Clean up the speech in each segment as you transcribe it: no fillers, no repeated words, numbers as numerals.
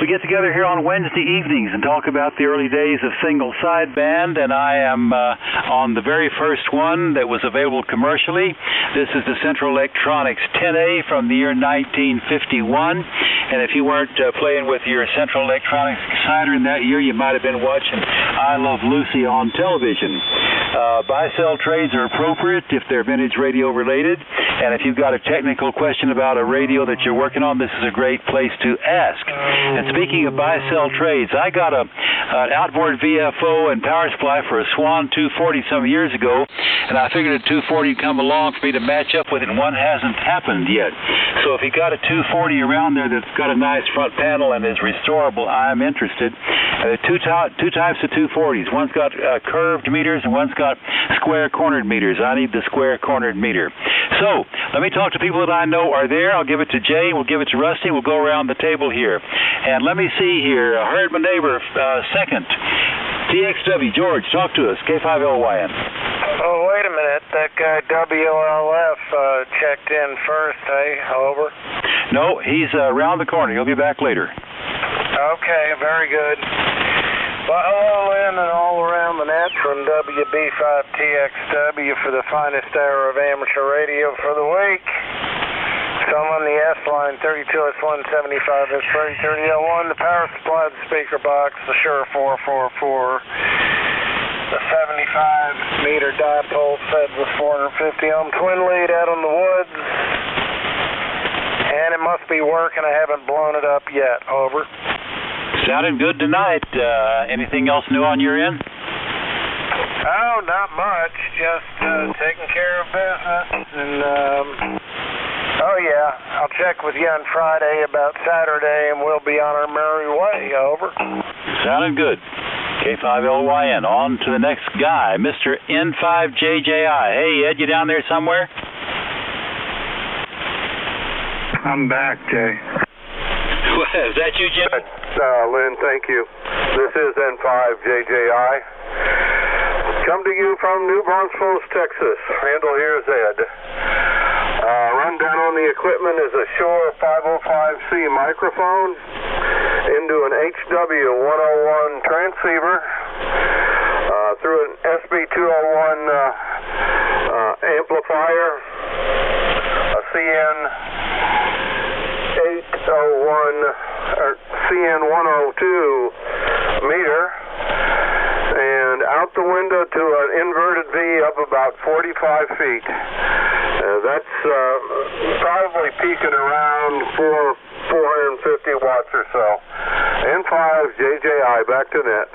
We get together here on Wednesday evenings and talk about the early days of single sideband, and I am on the very first one that was available commercially. This is the Central Electronics 10A from the year 1951, and if you weren't playing with your Central Electronics exciter in that year, you might have been watching I Love Lucy on television. Buy-sell trades are appropriate if they're vintage radio related, and if you've got a technical question about a radio that you're working on, this is a great place to ask. And speaking of buy-sell trades, I got an outboard VFO and power supply for a Swan 240 some years ago, and I figured a 240 would come along for me to match up with it, and one hasn't happened yet. So if you got a 240 around there that's got a nice front panel and is restorable, I'm interested. Two types of 240s. One's got curved meters and one's got square-cornered meters. I need the square-cornered meter. So let me talk to people that I know are there. I'll give it to Jay. We'll give it to Rusty. We'll go around the table here. And let me see here. I heard my neighbor second. TXW, George, talk to us. K5LYN. Oh, wait a minute. That guy WLF checked in first, hey? Over? No, he's around the corner. He'll be back later. Okay, very good. Well, hello, Lynn, and all around the net from WB5TXW for the finest hour of amateur radio for the week. So I'm on the S line, 32S175, it's 3030L1, the power supply, the speaker box, the Shure 444, the 75-meter dipole fed with 450-ohm twin lead out on the woods. And it must be working. I haven't blown it up yet. Over. Sounding good tonight. Anything else new on your end? Oh, not much. Just taking care of business. And, oh, yeah. I'll check with you on Friday about Saturday, and we'll be on our merry way. Over. Sounding good. K5LYN. On to the next guy, Mr. N5JJI. Hey, Ed, you down there somewhere? I'm back, Jay. Is that you, Jim? Lynn, thank you. This is N5JJI. Come to you from New Braunfels, Texas. Handle here is Ed. Rundown on the equipment is a Shure 505C microphone into an HW101 transceiver through an SB201 amplifier, a CN102 meter, and out the window to an inverted V up about 45 feet. That's probably peaking around 450 watts or so. N5JJI, back to net.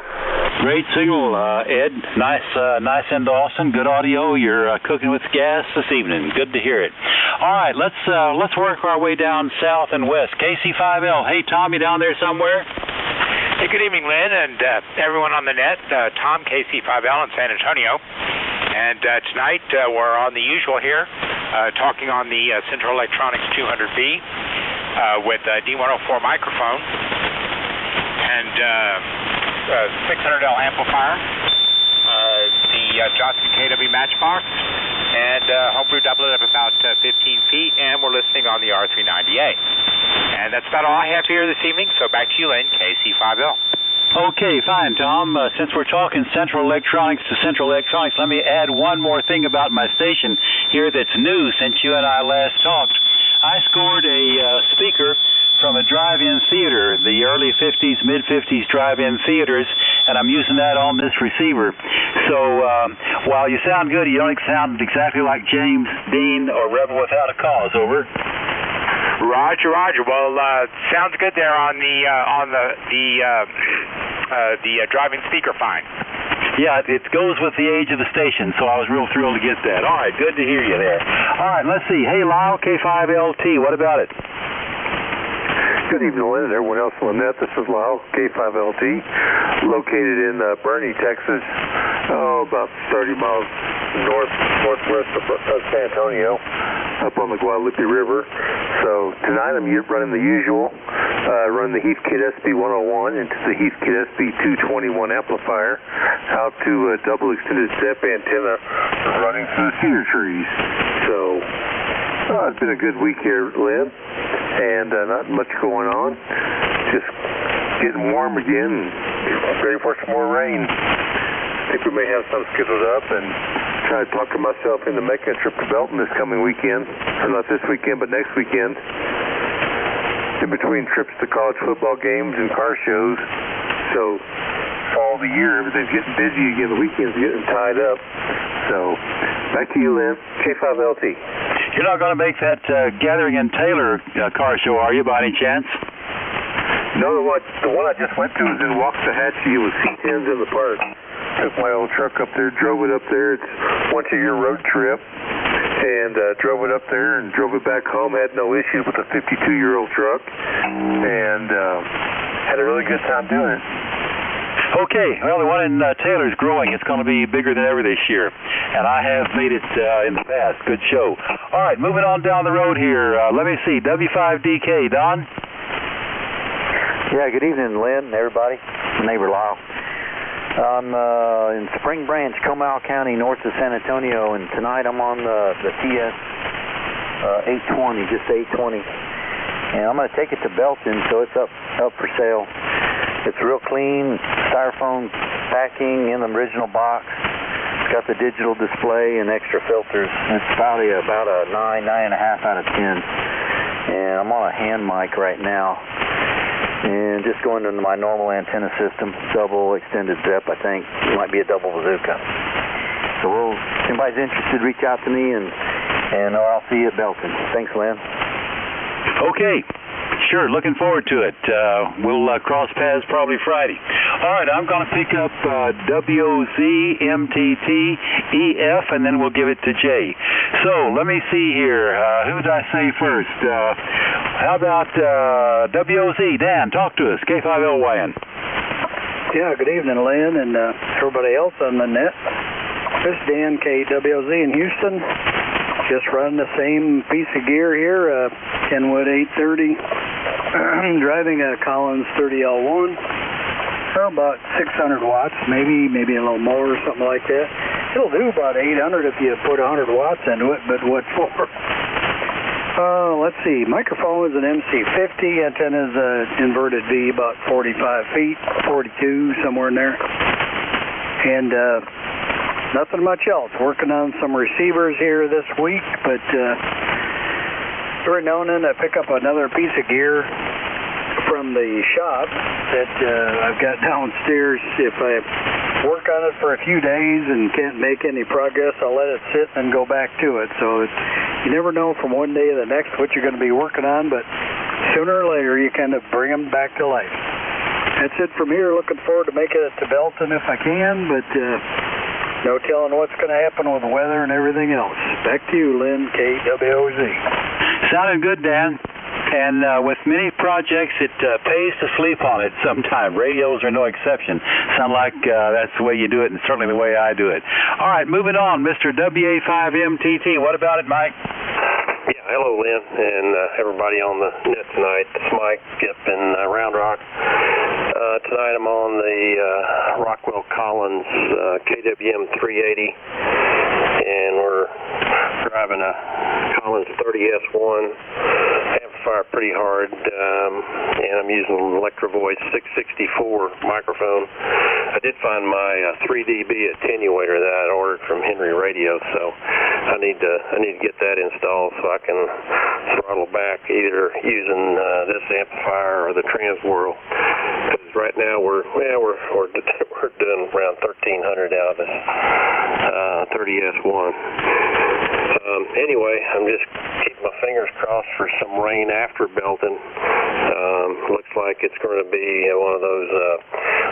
Great signal, Ed. Nice and awesome. Good audio. You're cooking with gas this evening. Good to hear it. All right, let's work our way down south and west. KC5L. Hey, Tom, you down there somewhere? Hey, good evening, Lynn, and everyone on the net. Tom, KC5L in San Antonio. And tonight we're on the usual here, talking on the Central Electronics 200B with a D104 microphone and 600L amplifier, the Johnson KW Matchbox, and homebrew doublet of about 15 feet, and we're listening on the R390A. And that's about all I have here this evening, so back to you, Lynn, KC5L. Okay, fine, Tom. Since we're talking Central Electronics to Central Electronics, let me add one more thing about my station here that's new since you and I last talked. I scored a speaker from a drive-in theater, the early 50s, mid-50s drive-in theaters, and I'm using that on this receiver. So while you sound good, you don't sound exactly like James Dean or Rebel Without a Cause. Over. Roger. Well, sounds good there on the driving speaker fine. Yeah, it goes with the age of the station, so I was real thrilled to get that. All right, good to hear you there. All right, let's see. Hey, Lyle, K5LT, what about it? Good evening, Lynn, and everyone else on the net. This is Lyle, K5LT, located in Bernie, Texas, about 30 miles northwest of San Antonio, up on the Guadalupe River. So tonight I'm running the usual, running the Heathkit SB101 into the Heathkit SB221 amplifier out to a double extended step antenna running through the cedar trees. So it's been a good week here, Lynn, and not much going on. Just getting warm again and ready for some more rain. I think we may have some scheduled up, and try to talk myself into making a trip to Belton this coming weekend. Or not this weekend, but next weekend. In between trips to college football games and car shows. So, fall of the year, everything's getting busy again. The weekend's getting tied up. So, back to you, Lynn. K5LT. You're not going to make that Gathering in Taylor car show, are you, by any chance? No, the one I just went to was in Waxahachie. It was C10s in the park. Took my old truck up there, drove it up there. It's once a year road trip. And drove it up there and drove it back home. Had no issues with a 52-year-old truck. And had a really good time doing it. Okay, well, the one in Taylor's growing. It's going to be bigger than ever this year. And I have made it in the past. Good show. All right, moving on down the road here. Let me see. W5DK, Don? Yeah, good evening, Lynn, everybody. Neighbor Lyle. I'm in Spring Branch, Comal County, north of San Antonio, and tonight I'm on the TS 820, just 820. And I'm going to take it to Belton, so it's up for sale. It's real clean, styrofoam packing in the original box. It's got the digital display and extra filters. It's about a 9.5 out of 10. And I'm on a hand mic right now. And just going into my normal antenna system, double extended zip, I think. It might be a double bazooka. So if anybody's interested, reach out to me, and I'll see you at Belton. Thanks, Lynn. Okay. Sure, looking forward to it. We'll cross paths probably Friday. All right, I'm going to pick up WZMTTEF, and then we'll give it to Jay. So, let me see here. Who did I say first? How about WOZ? Dan, talk to us. K5LYN. Yeah, good evening, Lynn, and everybody else on the net. This is Dan, KWOZ in Houston. Just running the same piece of gear here, Kenwood 830. Driving a Collins 30L1. About 600 watts, maybe a little more or something like that. It'll do about 800 if you put 100 watts into it, but what for? Let's see. Microphone is an MC50. Antenna is an inverted V, about 45 feet, 42, somewhere in there. And nothing much else. Working on some receivers here this week, but every now and then I pick up another piece of gear from the shop that I've got downstairs. If I work on it for a few days and can't make any progress, I'll let it sit and go back to it. So you never know from one day to the next what you're going to be working on, but sooner or later you kind of bring them back to life. That's it from here. Looking forward to making it to Belton if I can, but no telling what's going to happen with the weather and everything else. Back to you, Lynn, KWOZ. Sounded good, Dan. And with many projects, it pays to sleep on it sometime. Radios are no exception. Sound like that's the way you do it, and certainly the way I do it. All right, moving on, Mr. WA5MTT. What about it, Mike? Yeah, hello, Lynn, and everybody on the net tonight. It's Mike up in Round Rock. Tonight I'm on the Rockwell Collins KWM 380, and we're driving a Collins 30S1. Amplifier pretty hard, and I'm using an Electro Voice 664 microphone. I did find my 3dB attenuator that I ordered from Henry Radio, so I need to get that installed so I can throttle back either using this amplifier or the Transworld. Because right now we're doing around 1,300 out of this 30S1. Anyway, I'm just keeping my fingers crossed for some rain after Belton. Looks like it's going to be one of those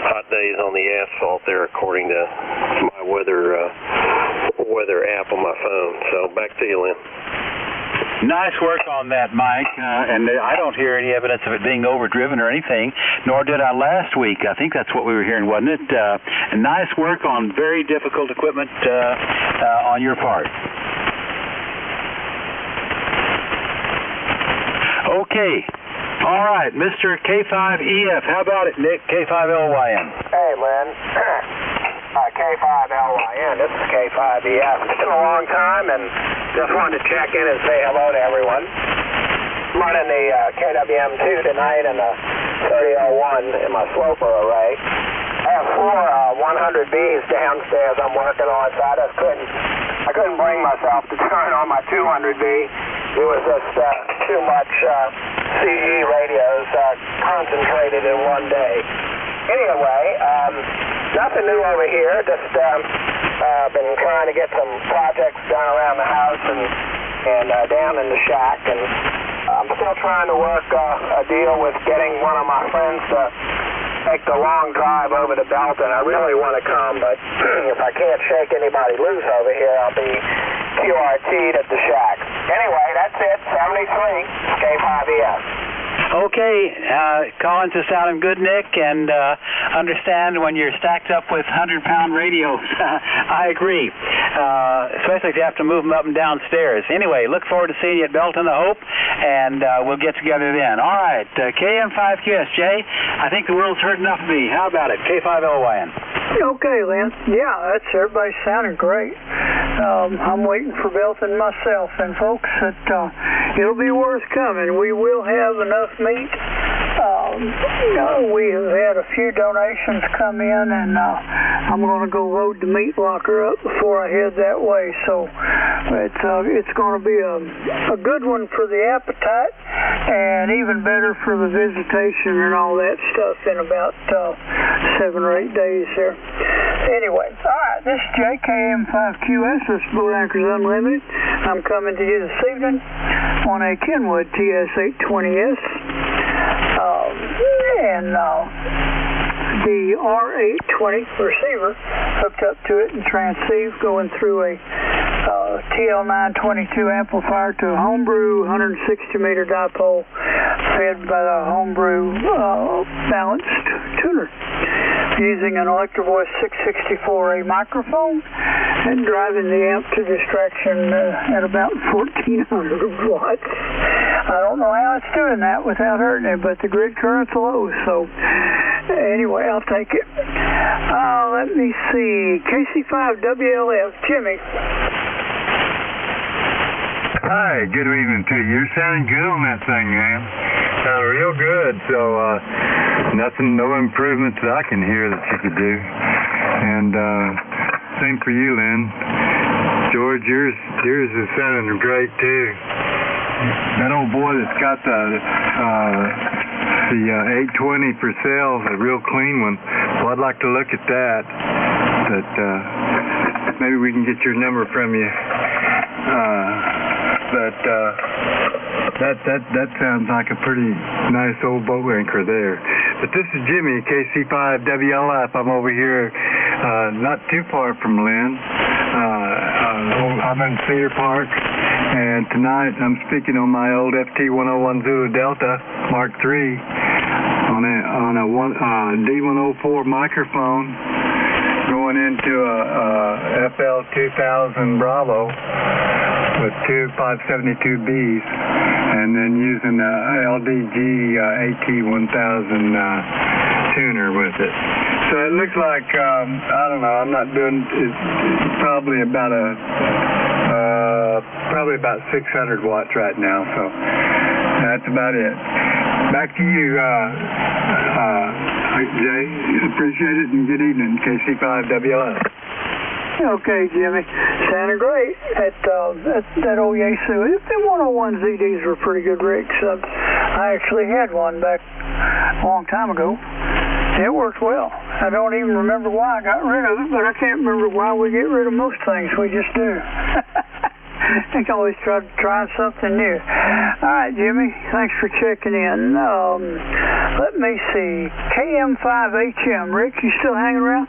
hot days on the asphalt there, according to my weather app on my phone. So back to you, Lynn. Nice work on that, Mike. And I don't hear any evidence of it being overdriven or anything, nor did I last week. I think that's what we were hearing, wasn't it? Nice work on very difficult equipment on your part. Okay. All right, Mr. K5EF. How about it, Nick? K5LYN. Hey, Lynn. K5LYN. This is K5EF. It's been a long time, and just wanted to check in and say hello to everyone. I'm running the KWM2 tonight in the 3001 in my sloper array. I have 4 100Bs downstairs I'm working on, so I couldn't bring myself to turn on my 200B. It was just too much CE radios concentrated in one day. Anyway, nothing new over here. Just been trying to get some projects done around the house and down in the shack, and I'm still trying to work a deal with getting one of my friends to take the long drive over to Belton. I really want to come, but if I can't shake anybody loose over here, I'll be QRT'd at the shack. Anyway, that's it. 73 K5ES. Okay, Collins is sounding good, Nick, and understand when you're stacked up with 100-pound radios. I agree, especially if you have to move them up and downstairs. Anyway, look forward to seeing you at Belton, I hope, and we'll get together then. All right, KM5QS, Jay, I think the world's heard enough of me. How about it? K5LYN. Okay, Lynn. Yeah, everybody sounded great. I'm waiting for Belton myself, and folks, it'll be worth coming. We will have enough meat. We have had a few donations come in, and I'm going to go load the meat locker up before I head that way. So it's going to be a good one for the appetite, and even better for the visitation and all that stuff in about 7 or 8 days here. Anyway, all right, this is JKM5QS, this is Boat Anchors Unlimited. I'm coming to you this evening on a Kenwood TS820S, and the R820 receiver hooked up to it and transceive, going through a TL922 amplifier to a homebrew 160-meter dipole fed by the homebrew balanced tuner, using an Electro-Voice 664A microphone and driving the amp to distraction at about 1,400 watts. I don't know how it's doing that without hurting it, but the grid current's low, so anyway, I'll take it. Let me see. KC5WLF, Jimmy. Hi, good evening to you. You're sounding good on that thing, man. Sounding real good. So, no improvements that I can hear that you could do. And same for you, Lynn. George, yours is sounding great too. That old boy that's got the 820 for sale, a real clean one. Well, I'd like to look at that. But maybe we can get your number from you. That sounds like a pretty nice old boat anchor there. But this is Jimmy, KC5WLF. I'm over here not too far from Lynn. I'm in Cedar Park, and tonight I'm speaking on my old FT101 Zulu Delta Mark III on a D104 microphone, going into a FL2000 Bravo with two 572Bs, and then using a LDG AT1000 tuner with it. So it looks like, I don't know, I'm not doing, it's probably about 600 watts right now, so that's about it. Back to you, Jay. Appreciate it, and good evening, KC5WLF. Okay, Jimmy. Sounded great. That old Yaesu. The 101 ZDs were pretty good rigs. I actually had one back a long time ago. It worked well. I don't even remember why I got rid of it, but I can't remember why we get rid of most things. We just do. I can always try something new. All right, Jimmy. Thanks for checking in. Let me see. KM5HM. Rick, you still hanging around?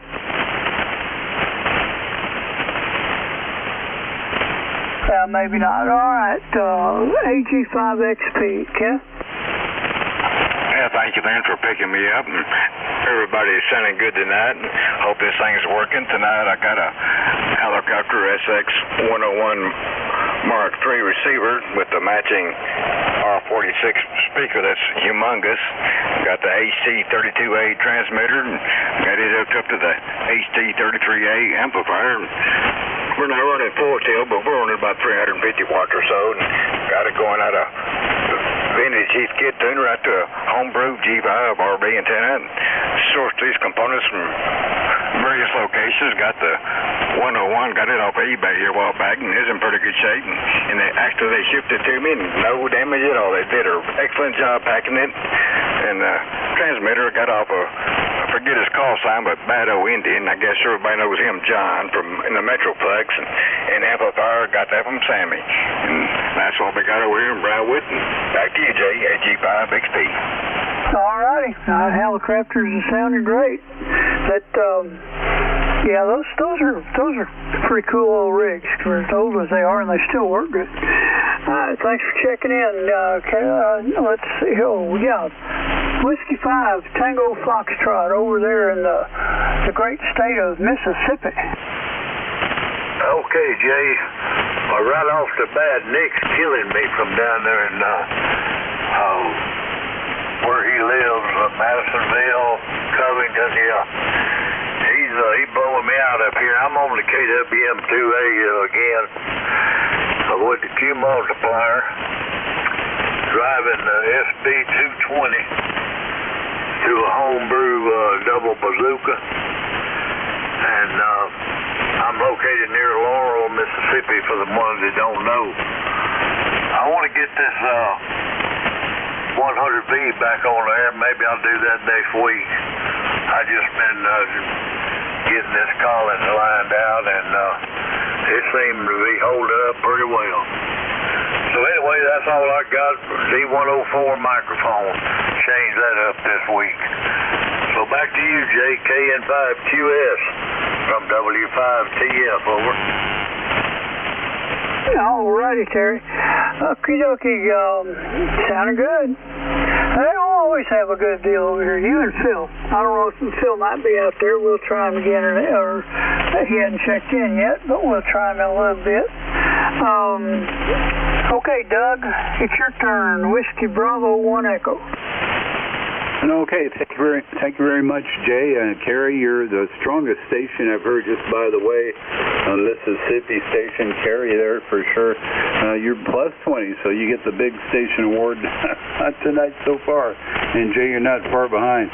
Maybe not. All right. AG5XP. Ken? Yeah, thank you, Lynn, for picking me up. And everybody's sounding good tonight. Hope this thing's working. Tonight I got a helicopter SX101 Mark III receiver with the matching R46 speaker that's humongous. Got the HT32A transmitter, and got it hooked up to the HT33A amplifier. We're not running full tilt, but we're running about 350 watts or so, and got it going out of vintage Heath Kit tuner out to a homebrew G5 RB antenna, and sourced these components from various locations. Got the 101, got it off of eBay here a while back, and it's in pretty good shape. And they shipped it to me, and no damage at all. They did an excellent job packing it. And the transmitter got off I forget his call sign, but Bad O Indian. I guess everybody knows him, John, in the Metroplex. And amplifier got that from Sammy. And that's what we got over here in Brownwood. And back to you, Jay, at G5XP. All righty. Helicopters are sounding great. That, yeah, those are pretty cool old rigs, for as old as they are, and they still work good. Thanks for checking in. Let's see. Oh, yeah. Whiskey 5, Tango Foxtrot over there in the great state of Mississippi. Okay, Jay. Right off the bat, Nick's killing me from down there in where he lives, Madisonville, Covington. Yeah, he's blowing me out up here. I'm on the KWM2A again with the Q multiplier, driving the SB220 to a homebrew double bazooka, and I'm located near Laurel, Mississippi, for the ones that don't know. I want to get this 100V back on there. Maybe I'll do that next week. I just been getting this calling lined out, and it seemed to be holding up pretty well. So anyway, that's all I got for D104 microphone. Change that up this week. So back to you, JKN5QS from W5TF, over. All righty, Terry. Okie dokie, sounding good. They always have a good deal over here. You and Phil. I don't know if Phil might be out there. We'll try him again, or he hadn't checked in yet, but we'll try him in a little bit. Okay, Doug, it's your turn. Whiskey Bravo 1 Echo. Okay, thank you very much, Jay. Carrie, you're the strongest station I've heard, just by the way, Mississippi station. Carrie there for sure. You're plus 20, so you get the big station award tonight so far. And Jay, you're not far behind.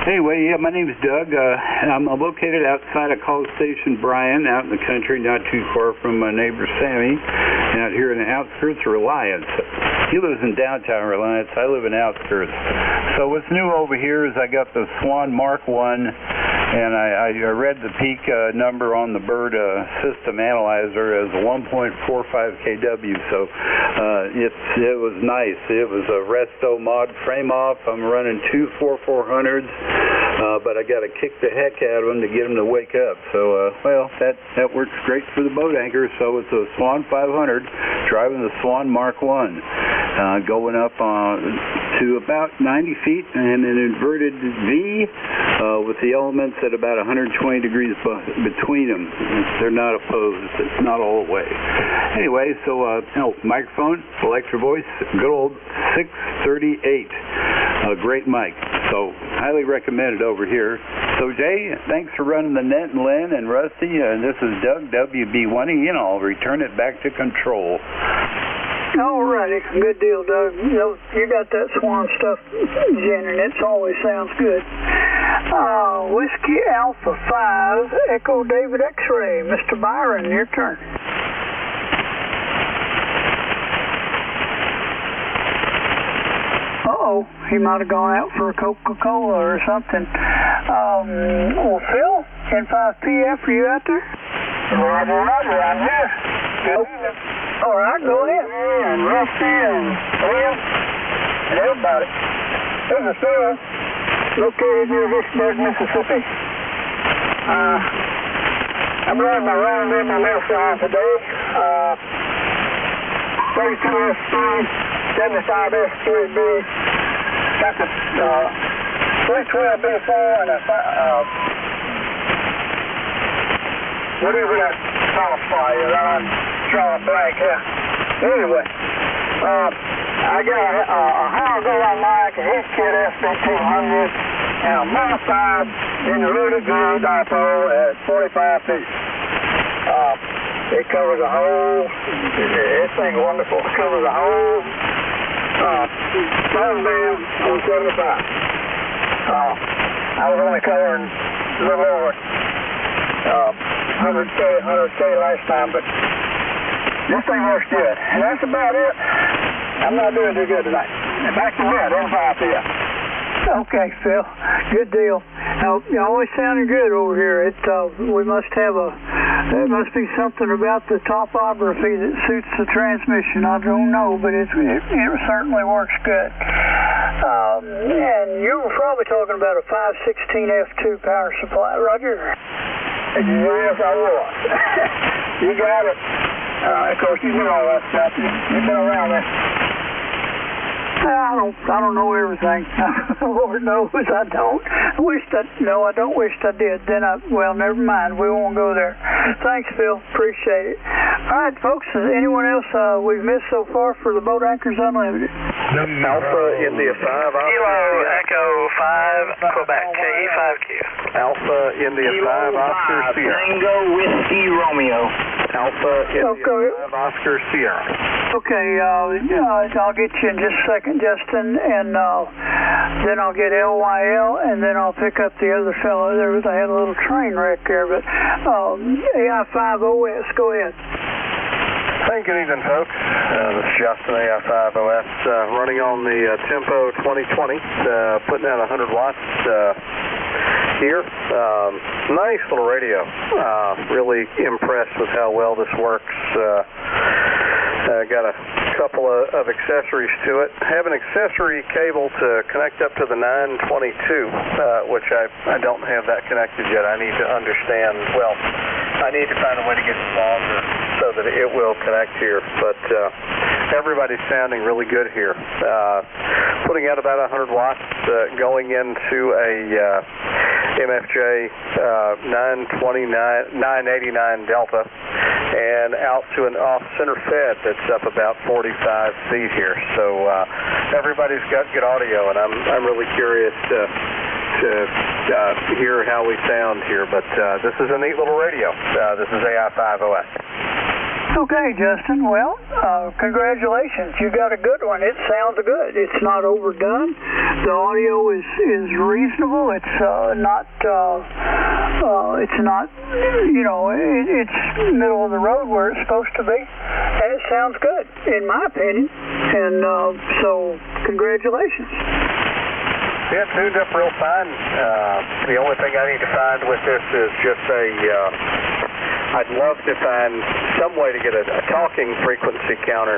Anyway, yeah, my name is Doug. I'm located outside of Call Station Bryan, out in the country, not too far from my neighbor Sammy, out here in the outskirts of Reliance. He lives in downtown Reliance. I live in outskirts. So what's new over here is I got the Swan Mark I, and I read the peak number on the Bird system analyzer as a 1.45 kW. So it was nice. It was a Resto mod frame off. I'm running two 4400s. But I got to kick the heck out of them to get them to wake up. So, well, that works great for the boat anchor. So it's a Swan 500 driving the Swan Mark I, going up to about 90 feet and an inverted V with the elements at about 120 degrees between them. They're not opposed. It's not all the way. Anyway, so microphone, Electro Voice, good old 638. Great mic. So highly recommended over here. So Jay, thanks for running the net, and Lynn and Rusty. This is Doug, WB1E, and I'll return it back to control. All righty. Good deal, Doug. You got that Swan stuff and it always sounds good. Whiskey Alpha 5, Echo David X-Ray. Mr. Byron, your turn. Uh-oh, he might have gone out for a Coca-Cola or something. Well, Phil, N5PF, are you out there? Roger, I'm here. Nope. All right, go ahead. And Rusty and Liam and everybody. This is Phil, located near Vicksburg, Mississippi. I'm running my round in my left side today. 32S3, 75S3B. Got the 312B4 and a whatever that qualify is. I'm drawing a blank here. Anyway, I got a Hargo on mic, a Heath Kit SB200, and a modified in the Rudy Guru dipole at 45 feet. It covers the whole, this thing wonderful. It covers the whole Sideband on 75. I was only covering a little over 100K last time, but this thing works good. And that's about it. I'm not doing too good tonight. Back to bed, on 5 p.m. Okay, Phil. Good deal. You always sounding good over here. We must have there must be something about the topography that suits the transmission. I don't know, but it certainly works good. And you were probably talking about a 516 F2 power supply, Roger? Yes, I was. You got it. Of course, you know all that stuff. You've been around this. I don't know everything. Lord knows I don't. I don't wish I did. Well, never mind. We won't go there. Thanks, Phil. Appreciate it. All right, folks. Anyone else we've missed so far for the Boat Anchors Unlimited? Alpha India 5. Kilo Echo 5, Quebec, KE5Q. Alpha India 5, Oscar Sierra. Tango Whiskey Romeo. Alpha India 5, Oscar Sierra. Okay, I'll get you in just a second, Justin, and then I'll get LYL, and then I'll pick up the other fellow. They had a little train wreck there, but AI5OS, go ahead. Hey, good evening, folks. This is Justin, AI5OS, running on the Tempo 2020, putting out 100 watts here. Nice little radio. Really impressed with how well this works. Got a couple of accessories to it. Have an accessory cable to connect up to the 922, which I don't have that connected yet. I need to understand, well, I need to find a way to get it longer so that it will connect here. But everybody's sounding really good here. Putting out about 100 watts, going into a MFJ 989 Delta, and out to an off-center fed that's up about 45 feet here. So everybody's got good audio, and I'm really curious to hear how we sound here. But this is a neat little radio. This is AI5OS. Okay, Justin. Well, congratulations. You got a good one. It sounds good. It's not overdone. The audio is reasonable. It's not. It's not. It's middle of the road where it's supposed to be, and it sounds good, in my opinion. And so, congratulations. Yeah, it tuned up real fine. The only thing I need to find with this is just I'd love to find some way to get a talking frequency counter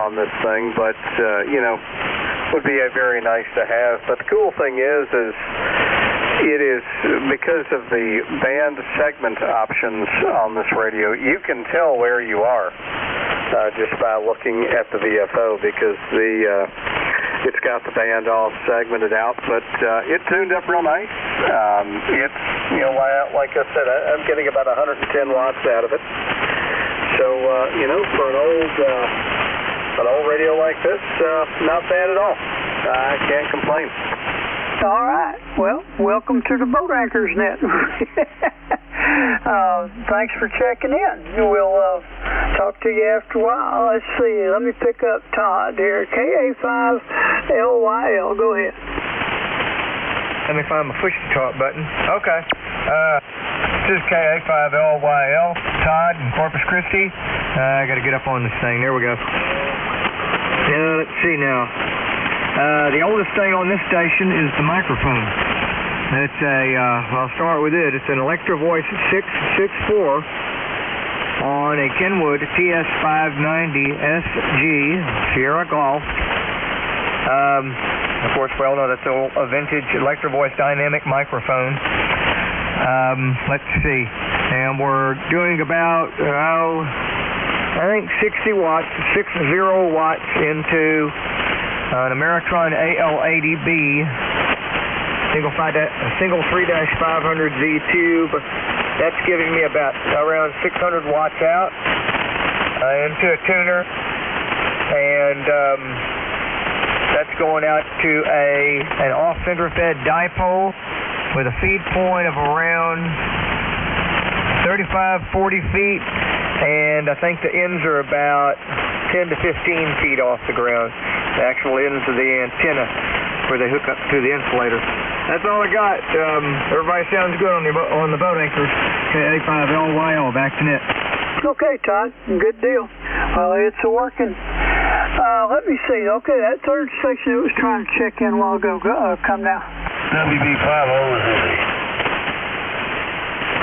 on this thing, but would be very nice to have. But the cool thing is it is because of the band segment options on this radio, you can tell where you are just by looking at the VFO, because it's got the band all segmented out, but it tuned up real nice. It's, like I said, I'm getting about 110 watts out of it. So, for an old radio like this, not bad at all. I can't complain. All right. Well, welcome to the Boat Anchors Network. Thanks for checking in. We'll talk to you after a while. Let's see. Let me pick up Todd here. KA5LYL. Go ahead. Let me find my push-to-talk button. Okay. This is KA5LYL. Todd in Corpus Christi. I got to get up on this thing. There we go. Let's see now. The oldest thing on this station is the microphone. It's I'll start with it. It's an Electro Voice 664 on a Kenwood TS590 SG Sierra Golf. Of course, we all know that's a vintage Electro Voice dynamic microphone. Let's see. And we're doing about, I think 60 watts into an Ameritron AL80B single 3-500Z tube. That's giving me about around 600 watts out into a tuner, and that's going out to an off-center fed dipole with a feed point of around 35-40 feet, and I think the ends are about 10 to 15 feet off the ground. the actual ends of the antenna where they hook up to the insulator. That's all I got. Everybody sounds good on the boat anchors. KA5LYL, back to net. Okay, Todd. Good deal. Well, it's working. Let me see. Okay, that third section that was trying to check in a while ago, come now. WB50 is easy.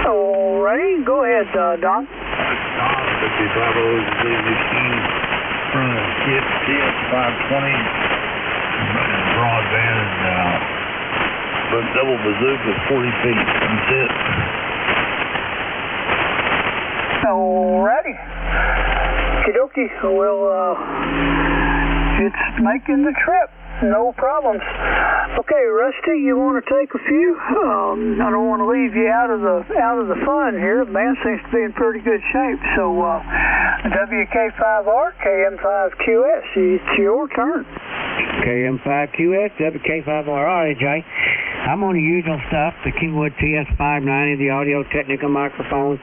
Alrighty, go ahead, Don. WB50 is easy. From KIT TS520. Broadband and double bazooka 40 feet. That's it. Alrighty. Okie dokie. Well, it's making the trip. No problems. Okay, Rusty, you want to take a few? I don't want to leave you out of the fun here. The band seems to be in pretty good shape. So, WK5R, KM5QS, it's your turn. KM5QS, WK5R. All right, Jay. I'm on the usual stuff, the Kingwood TS590, the Audio-Technica microphone.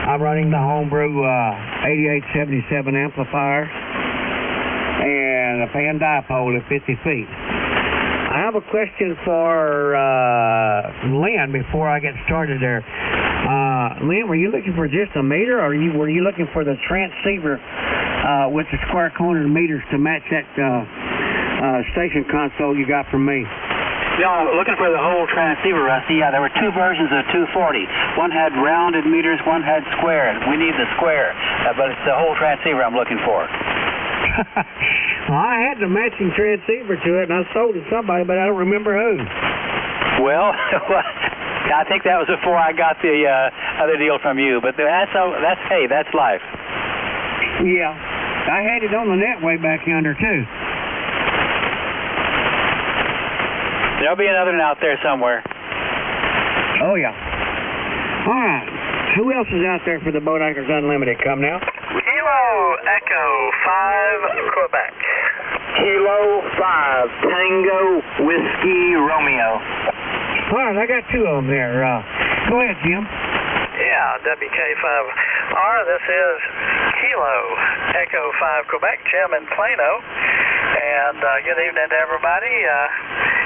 I'm running the homebrew 8877 amplifier and a fan dipole at 50 feet. I have a question for Lynn before I get started there. Lynn, were you looking for just a meter, or were you looking for the transceiver with the square cornered meters to match that station console you got from me? Yeah, looking for the whole transceiver, Rusty. Yeah, there were two versions of 240. One had rounded meters, one had square. We need the square, but it's the whole transceiver I'm looking for. Well, I had the matching transceiver to it, and I sold it to somebody, but I don't remember who. Well, I think that was before I got the other deal from you, but that's life. Yeah, I had it on the net way back yonder, too. There'll be another one out there somewhere. Oh, yeah. All right. Who else is out there for the Boat Anchors Unlimited? Come now. Kilo Echo 5 Quebec. Kilo 5 Tango Whiskey Romeo. All right, I got two of them there. Go ahead, Jim. Yeah, WK5R. This is Kilo Echo 5 Quebec. Jim in Plano. And good evening to everybody.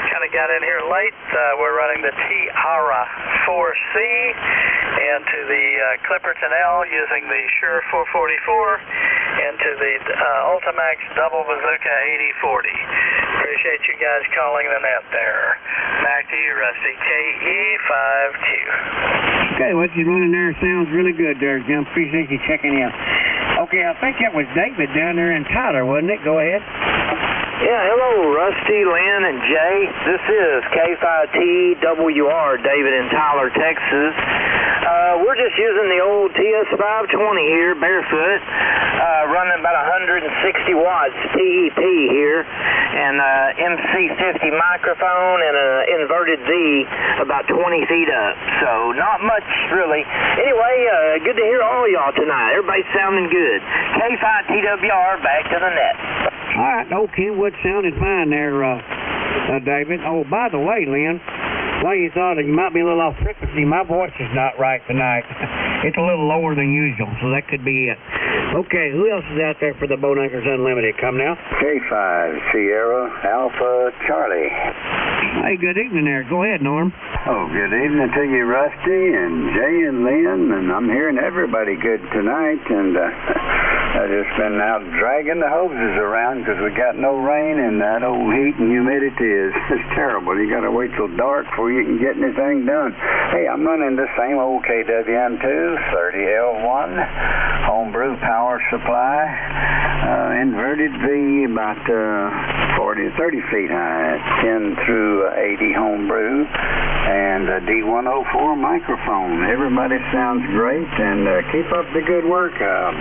Kind of got in here late. We're running the Tiara 4C into the Clipperton L using the Shure 444 into the Ultimax Double Bazooka 8040. Appreciate you guys calling the net there. Back to you, Rusty. KE5Q. Okay, what you're running there sounds really good there, Jim. Appreciate you checking in. Okay, I think that was David down there in Tyler, wasn't it? Go ahead. Yeah, hello, Rusty, Lynn, and Jay. This is K5TWR, David in Tyler, Texas. We're just using the old TS520 here, barefoot, running about 160 watts TEP here, and MC50 microphone and an inverted V about 20 feet up. So not much, really. Anyway, good to hear all y'all tonight. Everybody's sounding good. K5TWR, back to the net. All right, old Kenwood sounded fine there, David. Oh, by the way, Lynn, well, you thought you might be a little off frequency. My voice is not right tonight. It's a little lower than usual, so that could be it. Okay, who else is out there for the Boat Anchors Unlimited? Come now. K5 Sierra Alpha Charlie. Hey, good evening there. Go ahead, Norm. Oh, good evening to you, Rusty, and Jay and Lynn, and I'm hearing everybody good tonight, and I've just been out dragging the hoses around because we got no rain, and that old heat and humidity is terrible. You got to wait till dark before you can get anything done. Hey, I'm running the same old KWM2 30L1 homebrew power supply, inverted V about 30 feet high, 10 through 80 homebrew, and a D104 microphone. Everybody sounds great, and keep up the good work.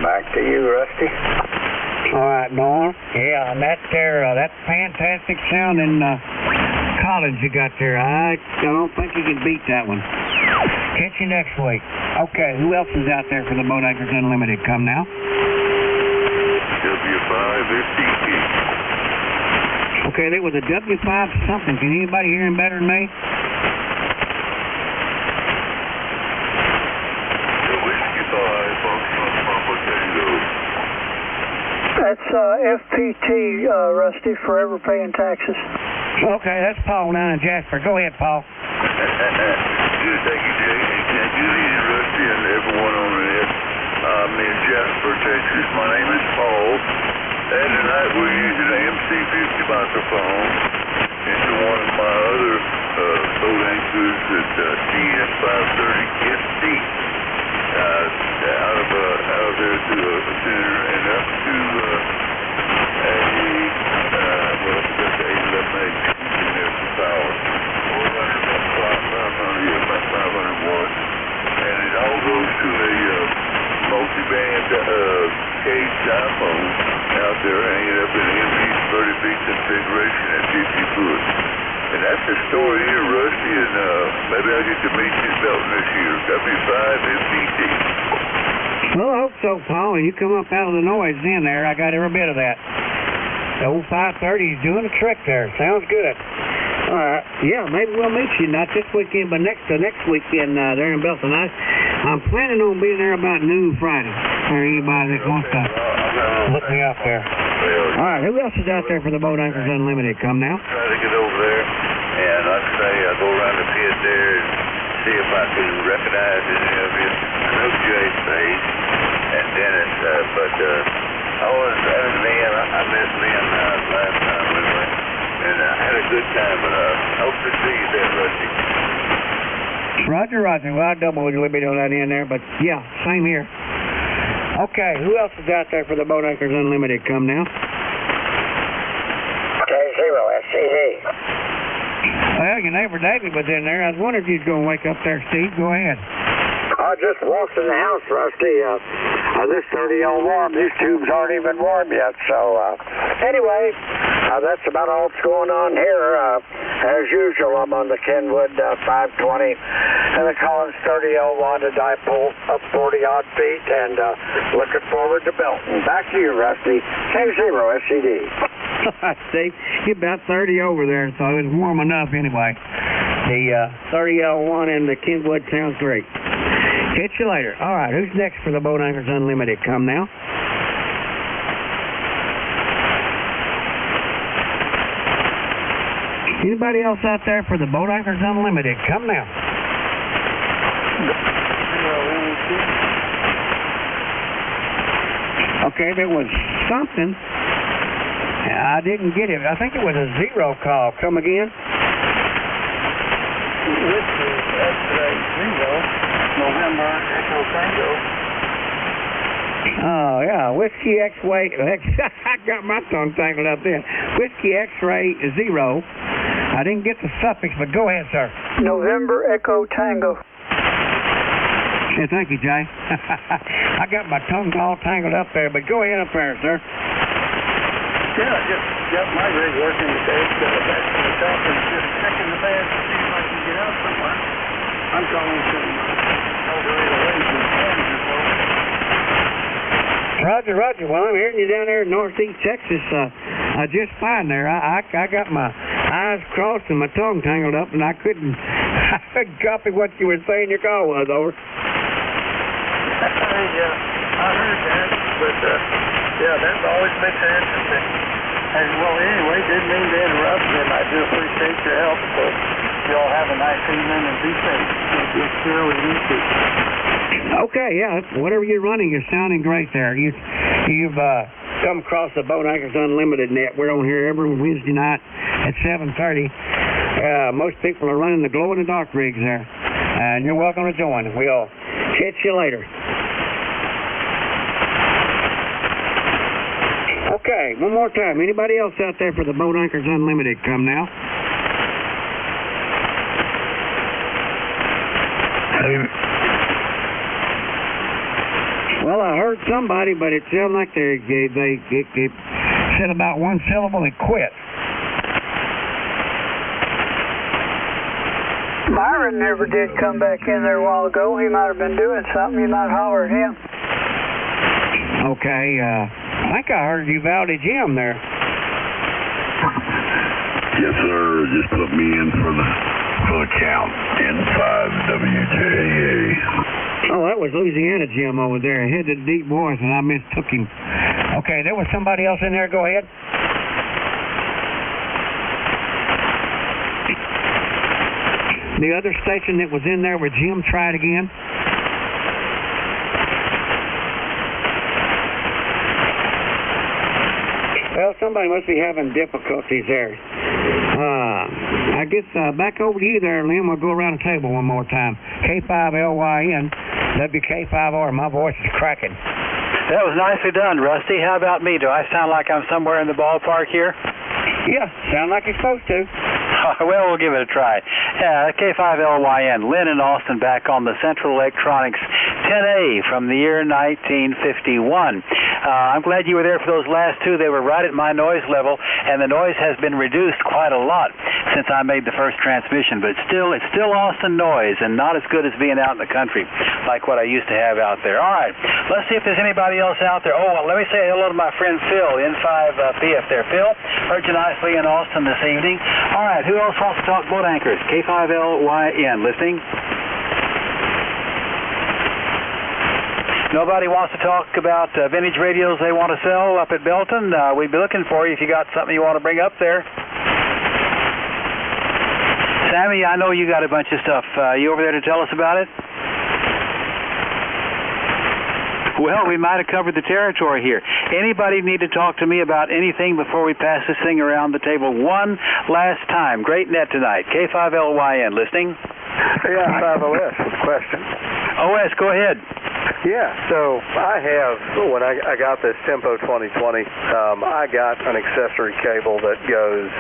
Back to you, Rusty. All right, Norm. Yeah, and that fantastic sounding college you got there. I don't think you can beat that one. Catch you next week. Okay, who else is out there for the Boat Anchors Unlimited? Come now. W5FTP. Okay, that was a W5 something. Can anybody hear him better than me? That's FPT, Rusty, forever paying taxes. Okay, that's Paul down in Jasper. Go ahead, Paul. Good, thank you, Jay. And good evening, Rusty, and everyone on the net. I'm in Jasper, Texas. My name is Paul. And tonight we're using an MC50 microphone into one of my other boat anchors at TS530FD. Out of there to a center and up to power. 500 watts. And it all goes to a multi-band cage iPhone out there hanging up in an MV30B configuration at 50 foot. And that's the story here, Rusty, and maybe I'll get to meet you at Belton this year. W5FPT. Well, I hope so, Paul. And you come up out of the noise in there. I got every bit of that. The old 530 is doing a trick there. Sounds good. Yeah, maybe we'll meet you not this weekend, but next weekend there in Belton. I'm planning on being there about noon Friday. For anybody that wants to look me up there. All right, who else is out there for the Boat Anchors Unlimited? Come now. Try to get over there, and like I say, I'll go around the pit there and see if I can recognize any of you. I know Jay's face and Dennis, but other than Lynn, I met Lynn last time we went, and I had a good time, but I hope to see you there, Rusty. Roger. Well, I'll double a little bit on that in there, but yeah, same here. Okay, who else is out there for the Boat Anchors Unlimited? Come now. K0SCD. Well, your neighbor David was in there. I was wondering if you'd go and wake up there, Steve. Go ahead. I just walked in the house, Rusty. This 30 all warm. These tubes aren't even warm yet. So, anyway, that's about all that's going on here. As usual, I'm on the Kenwood 520 and the Collins 30L1 to dipole up 40-odd feet and looking forward to Belton. Back to you, Rusty. K0SCD. Steve, you're about 30 over there, so it was warm enough anyway. The 30L1 and the Kenwood sounds great. Catch you later. All right, who's next for the Boat Anchors Unlimited? Come now. Anybody else out there for the Boat Anchors Unlimited? Come now. Okay, there was something. I didn't get it. I think it was a zero call. Come again? Whiskey X-ray zero, November Echo Tango. Oh, yeah, Whiskey X-ray. I got my tongue tangled up there. Whiskey X-ray zero. I didn't get the suffix, but go ahead, sir. November Echo Tango. Yeah, thank you, Jay. I got my tongue all tangled up there, but go ahead up there, sir. Yeah, I just got my rig working today, so back to the top and just checking the bed to see if I can get out somewhere. I'm calling some Eldorado Waves in Kansas, Roger. Well, I'm hearing you down there in northeast Texas just fine there. I got my eyes crossed and my tongue tangled up, and I couldn't copy what you were saying your call was, over. I heard that, but yeah, that always makes it interesting. And well, anyway, didn't mean to interrupt, and I do appreciate your help. So you all have a nice evening and be safe. Yes, sir, we need to. Okay, yeah, whatever you're running, you're sounding great there. You've come across the Boat Anchors Unlimited net. We're on here every Wednesday night at 7:30. Most people are running the glow-in-the-dark rigs there, and you're welcome to join. We'll catch you later. Okay, one more time. Anybody else out there for the Boat Anchors Unlimited? Come now. Well, I heard somebody, but it sounded like they said about one syllable and quit. Byron never did come back in there a while ago. He might have been doing something. You might holler at him. Okay, I think I heard you vowed a Jim there. Yes, sir. Just put me in for the count. N5WJA. Oh, that was Louisiana Jim over there. He had the deep voice, and I mistook him. Okay, there was somebody else in there. Go ahead. The other station that was in there with Jim, try it again. Well, somebody must be having difficulties there. I guess back over to you there, Lynn. We'll go around the table one more time. K5LYN, WK5R. My voice is cracking. That was nicely done, Rusty. How about me? Do I sound like I'm somewhere in the ballpark here? Yeah, sound like you're supposed to. Well, we'll give it a try. K5LYN, Lynn and Austin back on the Central Electronics 10A from the year 1951. I'm glad you were there for those last two. They were right at my noise level, and the noise has been reduced quite a lot since I made the first transmission, but it's still Austin noise and not as good as being out in the country like what I used to have out there. All right, let's see if there's anybody else out there. Oh, well, let me say hello to my friend Phil, N5PF there. Phil, heard you nicely in Austin this evening. All right, who else wants to talk boat anchors? K5LYN, listening. Nobody wants to talk about vintage radios they want to sell up at Belton? We'd be looking for you if you got something you want to bring up there. Sammy, I know you got a bunch of stuff. You over there to tell us about it? Well, we might have covered the territory here. Anybody need to talk to me about anything before we pass this thing around the table one last time? Great net tonight. K5LYN, listening? Yeah, 5OS with a question. OS, go ahead. Yeah, so I have, when I got this Tempo 2020, I got an accessory cable that goes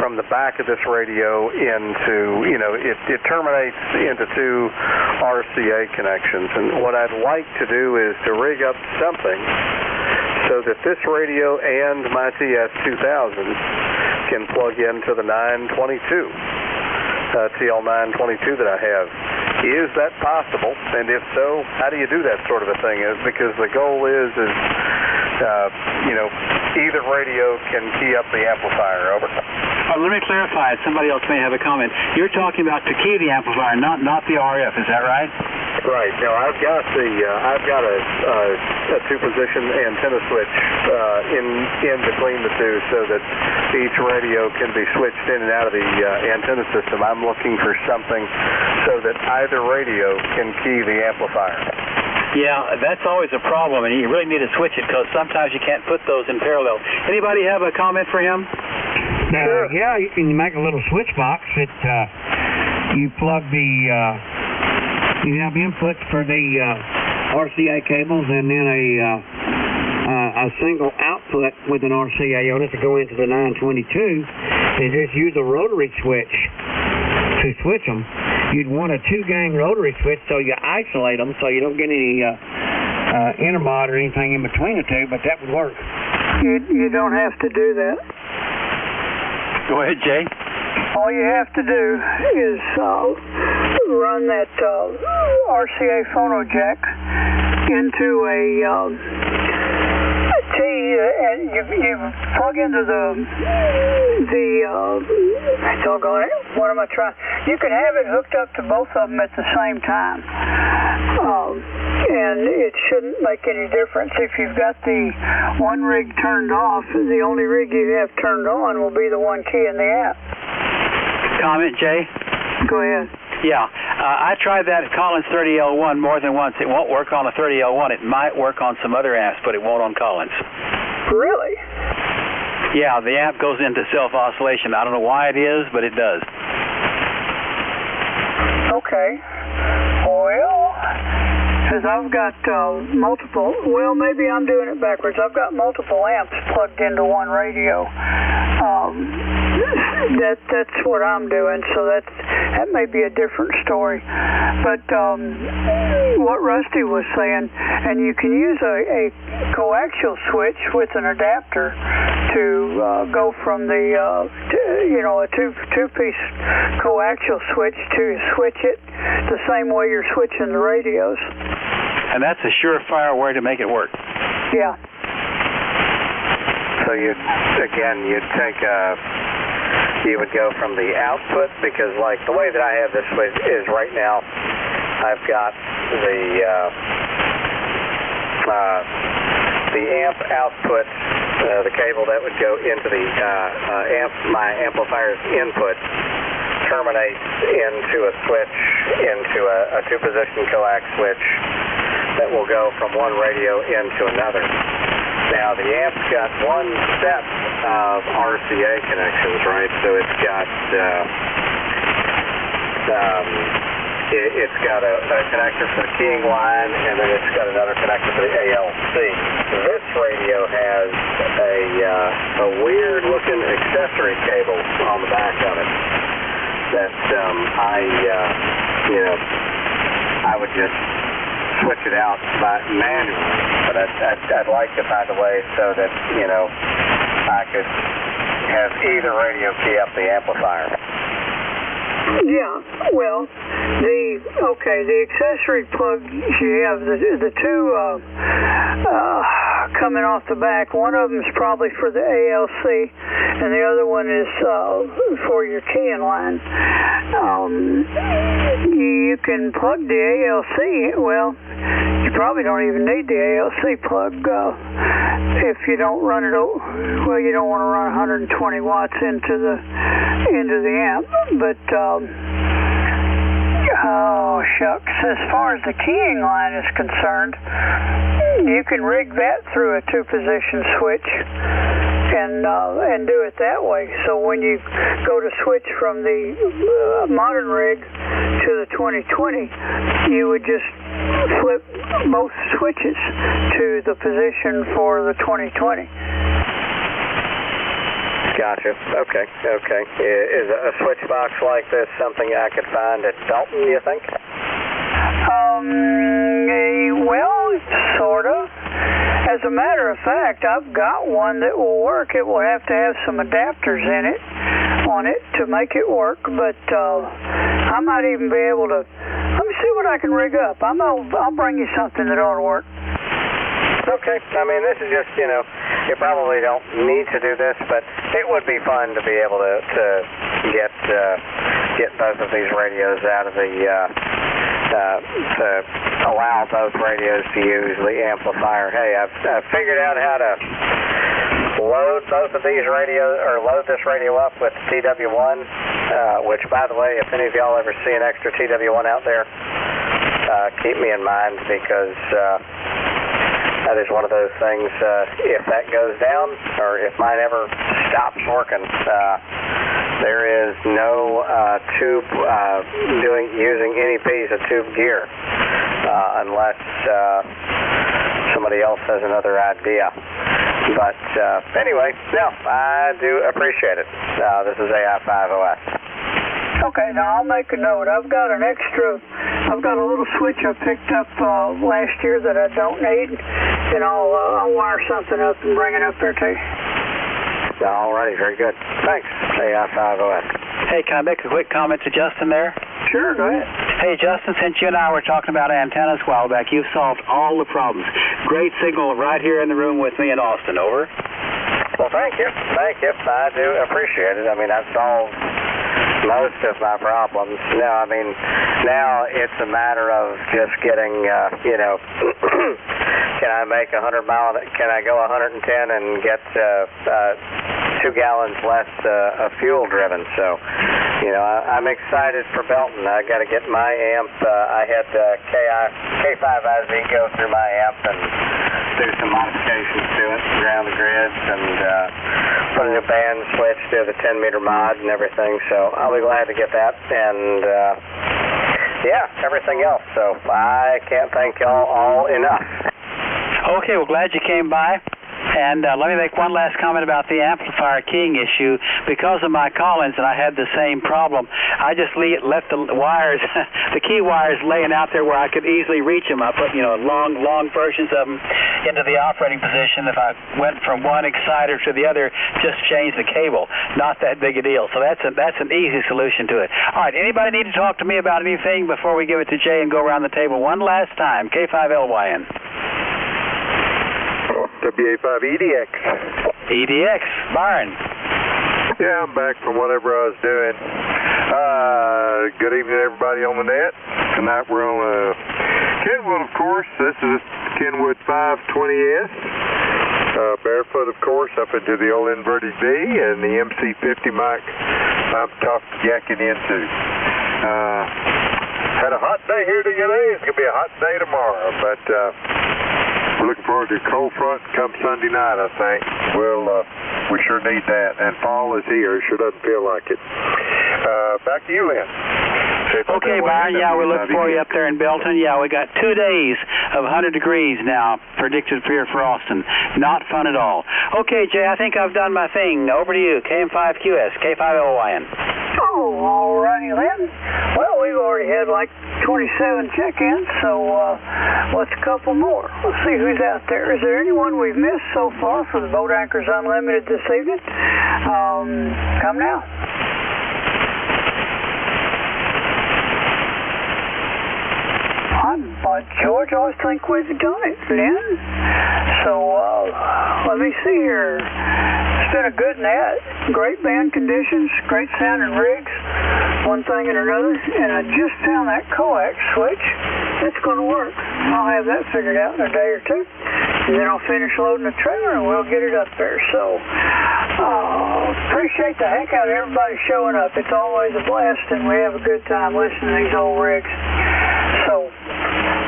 from the back of this radio into, it terminates into two RCA connections. And what I'd like to do is to rig up something so that this radio and my TS2000 can plug into the 922. TL922 that I have. Is that possible? And if so, how do you do that sort of a thing? Because the goal is either radio can key up the amplifier. Over. Let me clarify. Somebody else may have a comment. You're talking about to key the amplifier, not the RF. Is that right? Right. Now I've got a two-position antenna switch in between the two, so that each radio can be switched in and out of the antenna system. I'm looking for something so that either radio can key the amplifier. Yeah, that's always a problem, and you really need to switch it because sometimes you can't put those in parallel. Anybody have a comment for him? Sure. Yeah, you can make a little switch box that you plug the. You have inputs for the RCA cables and then a single output with an RCA on it to go into the 922. And just use a rotary switch to switch them. You'd want a two-gang rotary switch so you isolate them so you don't get any intermod or anything in between the two, but that would work. You don't have to do that. Go ahead, Jay. All you have to do is run that RCA phono jack into a T, and you plug into doggone it, what am I trying? You can have it hooked up to both of them at the same time. And it shouldn't make any difference. If you've got the one rig turned off, the only rig you have turned on will be the one key in the app. Comment, Jay? Go ahead. Yeah, I tried that at Collins 30L1 more than once. It won't work on a 30L1. It might work on some other amps, but it won't on Collins. Really? Yeah, the amp goes into self-oscillation. I don't know why it is, but it does. Okay. Well, because I've got multiple, well, maybe I'm doing it backwards. I've got multiple amps plugged into one radio. That's what I'm doing, so that may be a different story. But what Rusty was saying, and you can use a coaxial switch with an adapter to go from the a two-piece coaxial switch to switch it the same way you're switching the radios. And that's a surefire way to make it work. Yeah. So you'd take you would go from the output, because like the way that I have this is right now, I've got the the amp output, the cable that would go into the my amplifier's input, terminates into a switch, into a two-position coax switch that will go from one radio into another. Now, the amp's got one set of RCA connections, right? So it's got it's got a connector for the keying line, and then it's got another connector for the ALC. This radio has a weird-looking accessory cable on the back of it that I would just switch it out manually, but I'd like to find a way so that, I could have either radio key up the amplifier. Yeah, well, the accessory plugs you have, the two coming off the back, one of them is probably for the ALC, and the other one is for your keying line. You can plug the ALC, well, you probably don't even need the ALC plug if you don't run it, well, you don't want to run 120 watts into the amp, but oh shucks, as far as the keying line is concerned, you can rig that through a two-position switch and do it that way. So when you go to switch from the modern rig to the 2020, you would just flip both switches to the position for the 2020. Gotcha. Okay. Is a switch box like this something I could find at Dalton, do you think? Well, sort of. As a matter of fact, I've got one that will work. It will have to have some adapters on it to make it work, but I might even be able to. Let me see what I can rig up. I'll bring you something that ought to work. Okay. I mean, this is just, you probably don't need to do this, but it would be fun to be able to get both of these radios out of the to allow both radios to use the amplifier. Hey, I've figured out how to load both of these radios, or load this radio up with TW1, which, by the way, if any of y'all ever see an extra TW1 out there, keep me in mind, because that is one of those things, if that goes down, or if mine ever stops working, there is no tube using any piece of tube gear unless somebody else has another idea. But anyway, no, I do appreciate it. This is AI5OS. Okay, now I'll make a note. I've got a little switch I picked up last year that I don't need, and I'll wire something up and bring it up there to you. Alrighty, very good. Thanks, AI5OS. Hey, can I make a quick comment to Justin there? Sure, go ahead. Hey, Justin, since you and I were talking about antennas a while back, you've solved all the problems. Great signal right here in the room with me in Austin. Over. Well, thank you. I do appreciate it. I mean, I've solved most of my problems. Now it's a matter of just getting, can I make 100 mile, can I go 110 and get 2 gallons less of fuel driven? So, I'm excited for Belton. I got to get my amp. I had K5IZ go through my amp and do some modifications to it, ground the grids, and put a new band switch, do the 10-meter mod and everything. So I'll be glad to get that, and everything else. So I can't thank y'all all enough. Okay, well, glad you came by. And let me make one last comment about the amplifier keying issue. Because of my call-ins, and I had the same problem, I just left the wires, the key wires laying out there where I could easily reach them. I put, long versions of them into the operating position. If I went from one exciter to the other, just change the cable. Not that big a deal. So that's an easy solution to it. All right, anybody need to talk to me about anything before we give it to Jay and go around the table one last time? K5LYN. WA5EDX. EDX, Byron. Yeah, I'm back from whatever I was doing. Good evening, everybody on the net. Tonight we're on Kenwood, of course. This is Kenwood 520S. barefoot, of course, up into the old inverted V, and the MC50 mic I'm jacking into. Had a hot day here today. It's going to be a hot day tomorrow, but we're looking forward to a cold front come Sunday night, I think. We sure need that, and fall is here. It sure doesn't feel like it. Back to you, Lynn. Okay, Byron, yeah, we're looking for you up there in Belton. Yeah, we got 2 days of 100 degrees now predicted for your frost, and not fun at all. Okay, Jay, I think I've done my thing. Over to you, KM5QS, K5LYN. Oh, all righty then. Well, we've already had like 27 check-ins, so what's a couple more? Let's see who's out there. Is there anyone we've missed so far for the Boat Anchors Unlimited this evening? Come now. George, I always think we've done it, Lynn. So, let me see here. It's been a good net. Great band conditions, great sounding rigs, one thing and another. And I just found that coax switch. It's going to work. I'll have that figured out in a day or two. And then I'll finish loading the trailer and we'll get it up there. So, appreciate the heck out of everybody showing up. It's always a blast, and we have a good time listening to these old rigs. So,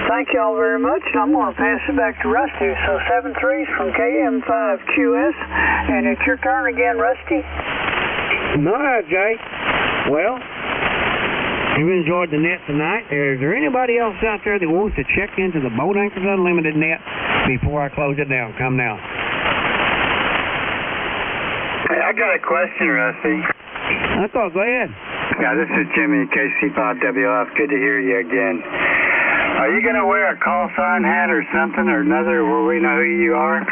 thank y'all very much, and I'm going to pass it back to Rusty. So 7-3's from KM5QS, and it's your turn again, Rusty. All right, Jay. Well, you've enjoyed the net tonight. Is there anybody else out there that wants to check into the Boat Anchors Unlimited net before I close it down? Come now. Hey, I got a question, Rusty. I thought, go ahead. Yeah, this is Jimmy, KC5WF. Good to hear you again. Are you going to wear a call sign hat or something or another where we know who you are?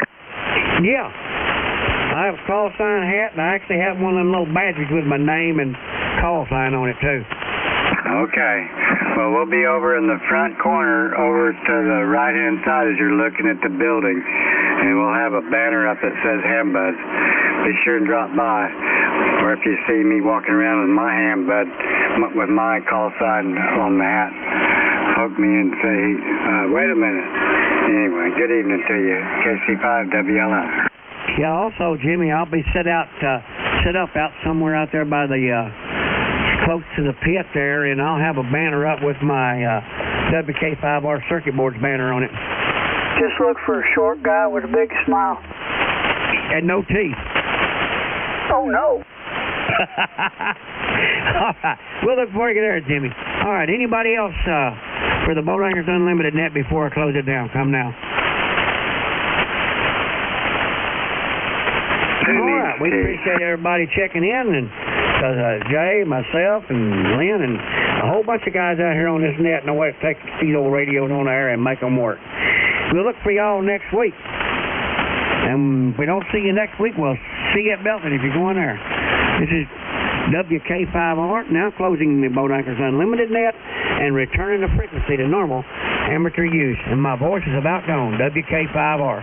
Yeah. I have a call sign hat, and I actually have one of them little badges with my name and call sign on it, too. Okay. Well, we'll be over in the front corner over to the right-hand side as you're looking at the building, and we'll have a banner up that says Ham Buzz. Be sure and drop by. Or if you see me walking around with my Ham Buzz with my call sign on the hat, hook me and say, wait a minute. Anyway, good evening to you. KC5WLI. Yeah, also, Jimmy, I'll be set up out somewhere out there by the close to the pit there, and I'll have a banner up with my WK5R circuit boards banner on it. Just look for a short guy with a big smile. And no teeth. Oh, no. All right. We'll look for you there, Jimmy. All right. Anybody else for the Boat Anchors Unlimited net before I close it down? Come now. All right. We appreciate everybody checking in, and Jay, myself, and Lynn, and a whole bunch of guys out here on this net know what it takes to get these old radios on air and make them work. We'll look for y'all next week. And if we don't see you next week, we'll see you at Belton if you're going there. This is WK5R, now closing the Boat Anchors Unlimited net and returning the frequency to normal amateur use. And my voice is about gone. WK5R.